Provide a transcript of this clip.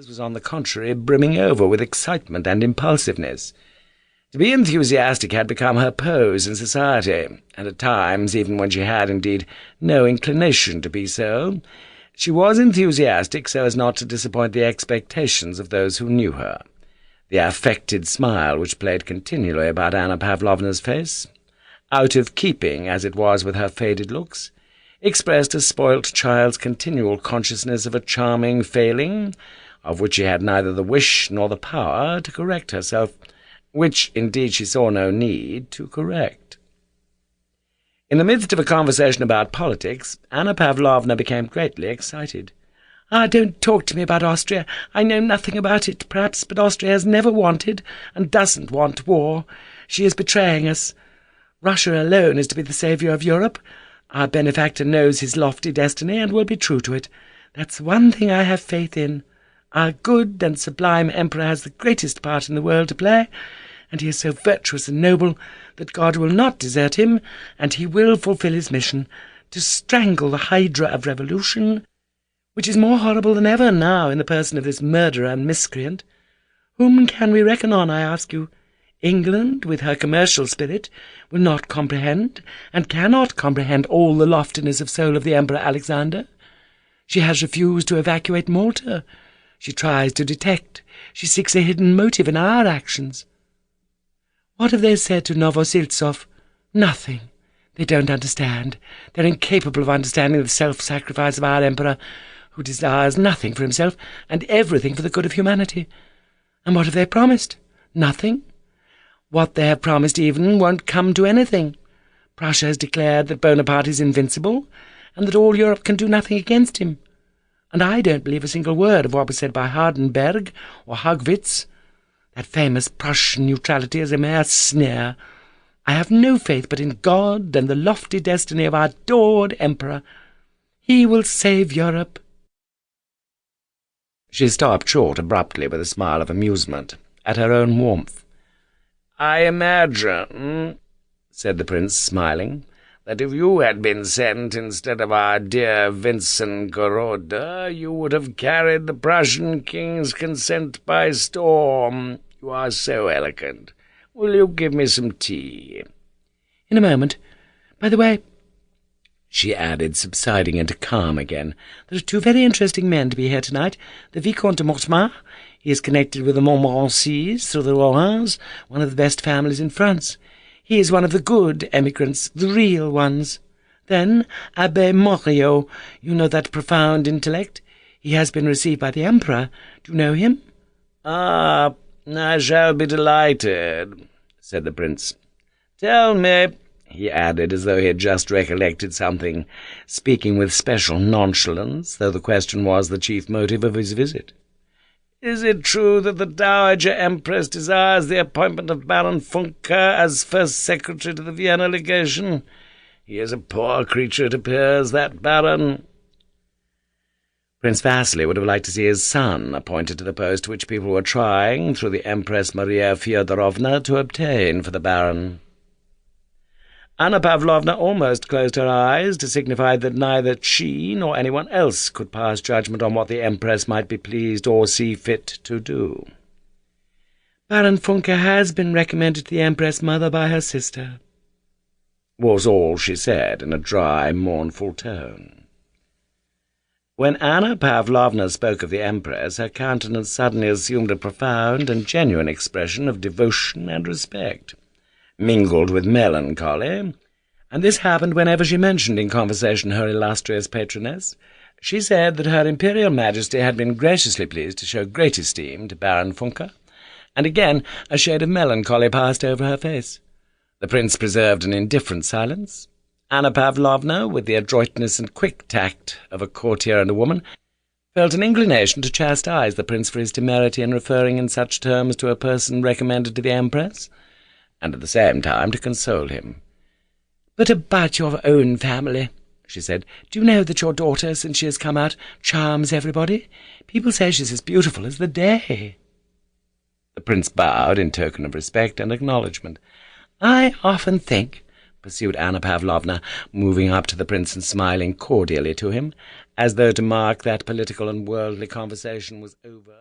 was on the contrary brimming over with excitement and impulsiveness. To be enthusiastic had become her pose in society, and at times, even when she had indeed no inclination to be so, she was enthusiastic so as not to disappoint the expectations of those who knew her. The affected smile which played continually about Anna Pavlovna's face, out of keeping as it was with her faded looks, expressed a spoilt child's continual consciousness of a charming failing, of which she had neither the wish nor the power to correct herself, which indeed she saw no need to correct. In the midst of a conversation about politics, Anna Pavlovna became greatly excited. "Ah, don't talk to me about Austria. I know nothing about it, perhaps, but Austria has never wanted and doesn't want war. She is betraying us. Russia alone is to be the saviour of Europe. Our benefactor knows his lofty destiny and will be true to it. That's one thing I have faith in. Our good and sublime emperor has the greatest part in the world to play, and he is so virtuous and noble that God will not desert him, and he will fulfil his mission, to strangle the hydra of revolution, which is more horrible than ever now in the person of this murderer and miscreant. Whom can we reckon on, I ask you? England, with her commercial spirit, will not comprehend, and cannot comprehend all the loftiness of soul of the Emperor Alexander. She has refused to evacuate Malta. She tries to detect. She seeks a hidden motive in our actions. What have they said to Novosiltsov? Nothing. They don't understand. They're incapable of understanding the self-sacrifice of our emperor, who desires nothing for himself and everything for the good of humanity. And what have they promised? Nothing. What they have promised even won't come to anything. Prussia has declared that Bonaparte is invincible, and that all Europe can do nothing against him. And I don't believe a single word of what was said by Hardenberg or Haugwitz. That famous Prussian neutrality is a mere sneer. I have no faith but in God and the lofty destiny of our adored emperor. He will save Europe." She stopped short abruptly with a smile of amusement at her own warmth. "I imagine," said the prince, smiling, "that if you had been sent instead of our dear Vincent Goroda, you would have carried the Prussian king's consent by storm. You are so elegant. Will you give me some tea?" "In a moment. By the way," she added, subsiding into calm again, "there are two very interesting men to be here tonight. The Vicomte de Mortemart. He is connected with the Montmorencys through the Lorrains, one of the best families in France. He is one of the good emigrants, the real ones. Then Abbé Morio, you know that profound intellect? He has been received by the Emperor. Do you know him?" "Ah, I shall be delighted," said the prince. "Tell me," he added, as though he had just recollected something, speaking with special nonchalance, though the question was the chief motive of his visit, "is it true that the Dowager Empress desires the appointment of Baron Funke as first secretary to the Vienna legation? He is a poor creature, it appears, that Baron." Prince Vasily would have liked to see his son appointed to the post which people were trying, through the Empress Maria Fyodorovna, to obtain for the Baron. Anna Pavlovna almost closed her eyes to signify that neither she nor anyone else could pass judgment on what the Empress might be pleased or see fit to do. "Baron Funke has been recommended to the Empress Mother by her sister," was all she said in a dry, mournful tone. When Anna Pavlovna spoke of the Empress, her countenance suddenly assumed a profound and genuine expression of devotion and respect, mingled with melancholy, and this happened whenever she mentioned in conversation her illustrious patroness. She said that her Imperial Majesty had been graciously pleased to show great esteem to Baron Funke, and again a shade of melancholy passed over her face. The prince preserved an indifferent silence. Anna Pavlovna, with the adroitness and quick tact of a courtier and a woman, felt an inclination to chastise the prince for his temerity in referring in such terms to a person recommended to the Empress, and at the same time to console him. "But about your own family," she said, "do you know that your daughter, since she has come out, charms everybody? People say she's as beautiful as the day." The prince bowed in token of respect and acknowledgment. "I often think," pursued Anna Pavlovna, moving up to the prince and smiling cordially to him, as though to mark that political and worldly conversation was over.